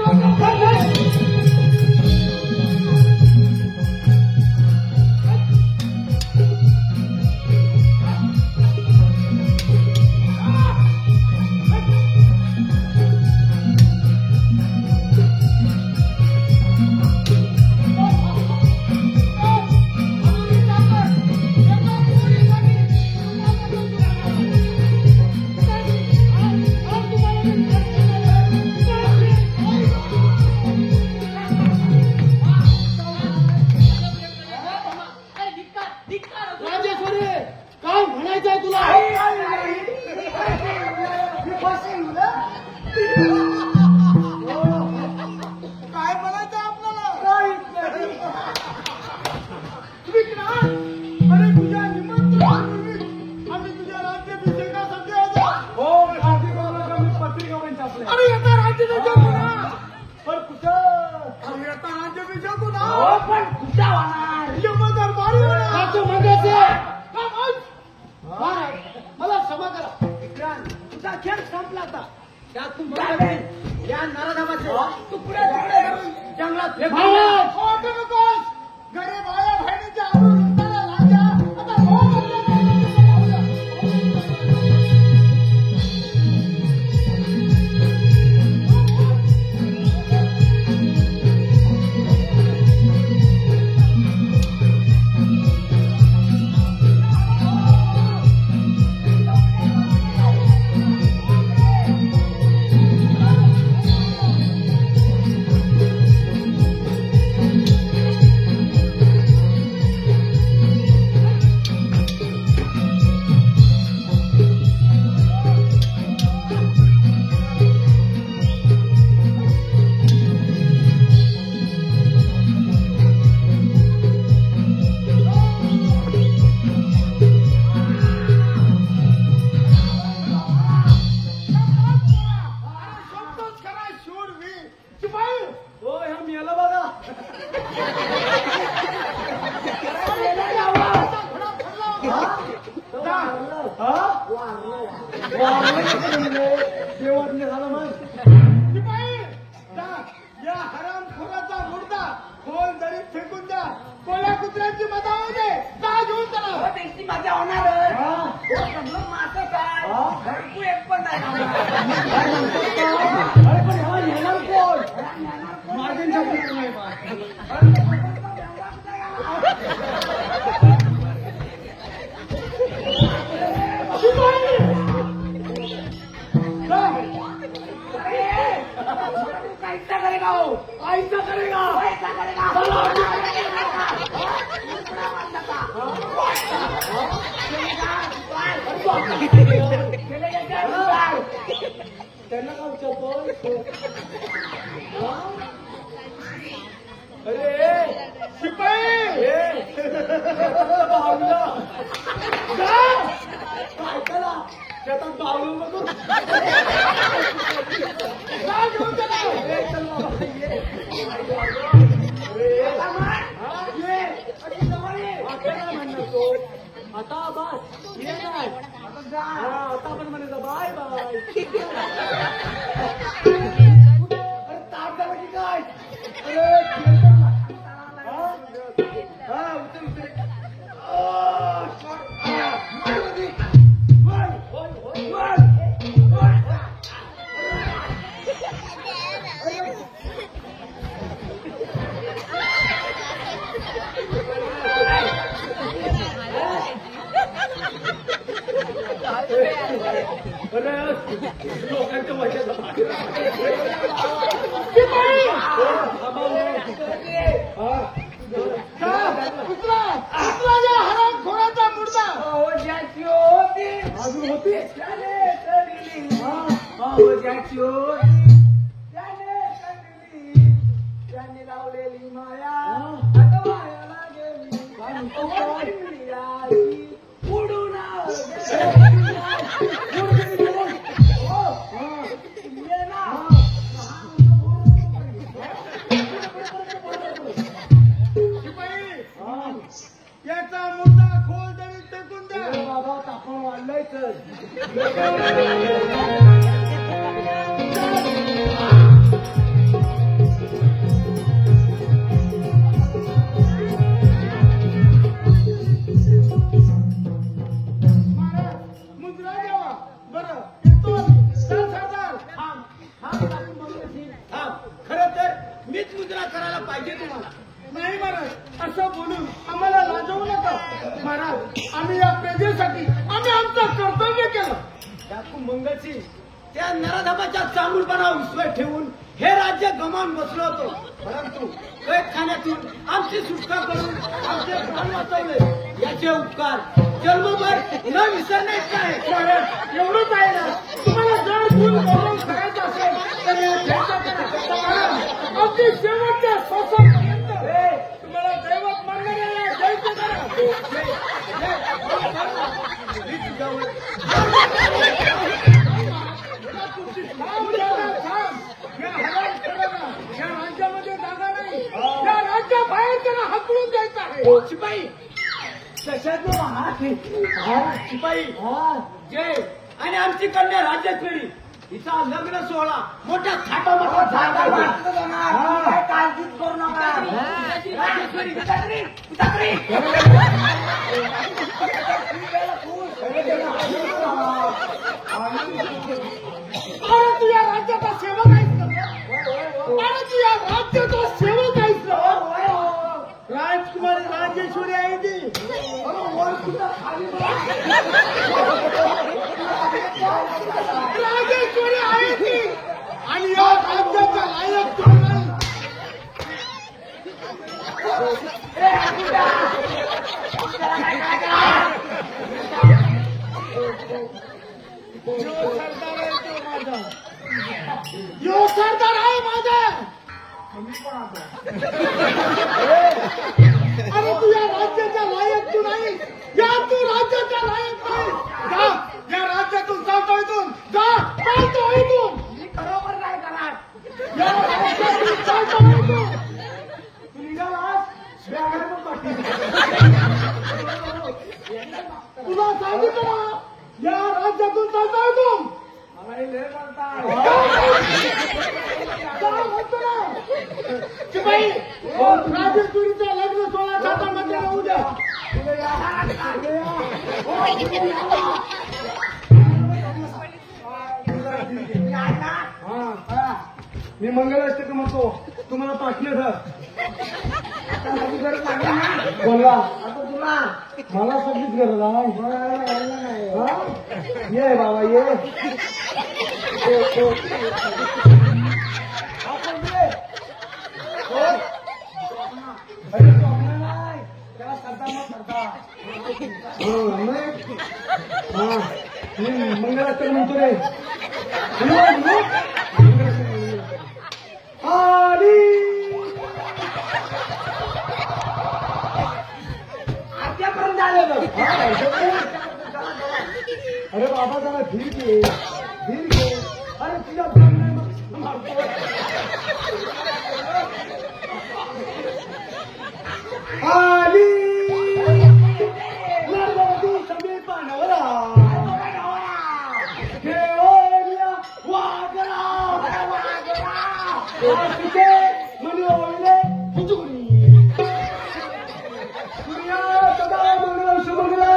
S2: तुकडे तुकडे करून जंगलात फेकून
S4: भावा,
S2: द्या.
S4: खोटं नकोस. गरीब आया बहिणीच्या आबरू लुटायला लाजा. आता हो म्हणलं संतोष करा शूरवीर. शिपाई,
S2: हो ह्या मेला बघा. जेवण निघालं मग.
S4: शिपाई, जा. या हरामखोराचा मुर्दा खोल दरीत फेकून द्या. कोल्या कुत्र्यांची मजा होऊ दे. जा घेऊन चला.
S3: हो, त्याची मजा होणारच. हो, सगळं मासच आहे. घरकू एक पण नाही
S2: अरे पण ह्याला नेणार कोण? मार्जिनच्या पुढे नाही बा.
S3: कैसा करेगा हो?
S2: आईचा करेगा.
S3: कैसा करेगा?
S2: त्यांना का उचलतो? अरे
S4: शिपाई,
S2: बावला काय करा शेतात बावलं नको.
S4: जा घेऊन चला.
S2: चल बाबा ये. आता बस ये नाही. आता आपण म्हणायचं बाय बाय. अरे ताप झाला की काय? हा उतर उतर. लोकांच्या मशाला
S4: उचला या हरामखोराचा मुर्दा.
S3: ज्याची होती
S2: अजून होते.
S3: त्याने कडिली. ज्याची होती त्याने कडिली. त्याने लावलेली माया आता मायाला गेली. आई उडून ये ना.
S4: शिपाई, याचा मुर्दा खोल दरीत फेकून द्या.
S2: बाबा तापमान वाढलंय तर.
S4: मुद्रा द्यावा. बरं, येतो आम्ही. चल सरदार.
S2: खरं तर मीच मुद्रा करायला पाहिजे तुम्हाला.
S4: नाही महाराज, असं बोलून आम्हाला लाजवू नका. महाराज, आम्ही या प्रजेसाठी आम्ही आमचं कर्तव्य केलं.
S2: त्यातून मंगलसिंग त्या नराधमाच्या चांगुलपणा विश्वास ठेवून हे राज्य गमावून बसलो होतो. परंतु कैद खाण्यातून आमची सुटका करून आमचे प्राण वाचवले. याचे उपकार जन्मभर न विसरणे काय.
S4: महाराज, एवढंच आहे ना. तुम्हाला जर गुण गौरव करायचा असेल तर या देशाच्या महाराज, अगदी शेवटच्या श्वासापर्यंत तुम्हाला दैवत मानणाऱ्या जयचं करा. या राज्यामध्ये जागा नाही. या राज्याबाहेर त्यांना हकलून द्यायचं आहे.
S2: शिपाई शिपाई जय आणि आमची कन्या राज्यश्री हिचा लग्न सोहळा मोठ्या थाटामाटात झाला.
S3: काय काळजीच करू नका.
S2: राजेश्वरी, पिताश्री, पिताश्री.
S1: अरे तू या राज्याचा सेवक आहेस का? अरे तू या राज्याचा सेवक आहेस का?
S4: राजकुमारी राजेश्वरी आहे ती.
S1: राजेश्वरी आहे ती आणि या राज्याचा लायक तू नाही. यो सरदार आहे माझा. अरे तू या राज्याचा लायक तू नाही. या तू राज्याचा लायक नाही. जा या राज्यातून चालतो इथून. जा चालतो इथून.
S3: मी खरोखर काय करणार.
S1: या राज्यातून चालतो इथून.
S4: तू निघालास बॅगाला पण पाठवून.
S1: तुला सांगितलं ना या राज्यातून चालतो इथून.
S3: मला हे लय करताय.
S1: जा म्हणतो ना. शिपाई राजेश्वरीचा लग्न सोहळा सातारमध्ये होऊ द्या.
S4: मी मंगलाष्टक म्हणतो तुम्हाला पाठले
S3: आता माझी गरज लागली ना.
S4: बोला.
S3: आता तुला
S4: मला सगळीच गरज आहे. हा? ये बाबा ये.
S3: अरे स्वप्न नाही. त्याला करता मग करता.
S4: मी मंगलाष्टक म्हणतो रे.
S3: आत्यापर्यंत आले बघ.
S4: अरे बाबा जरा धीर घे. धीर घे. अरे तुझ्या ब्रह्म मारतो. आली नर्मदी समीपानवरा घेऊया वागरा तिथे म्हणे ओळले हुजुरी सूर्या सदा मंगल शुभंगला.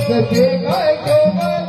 S1: सखे काय कोमल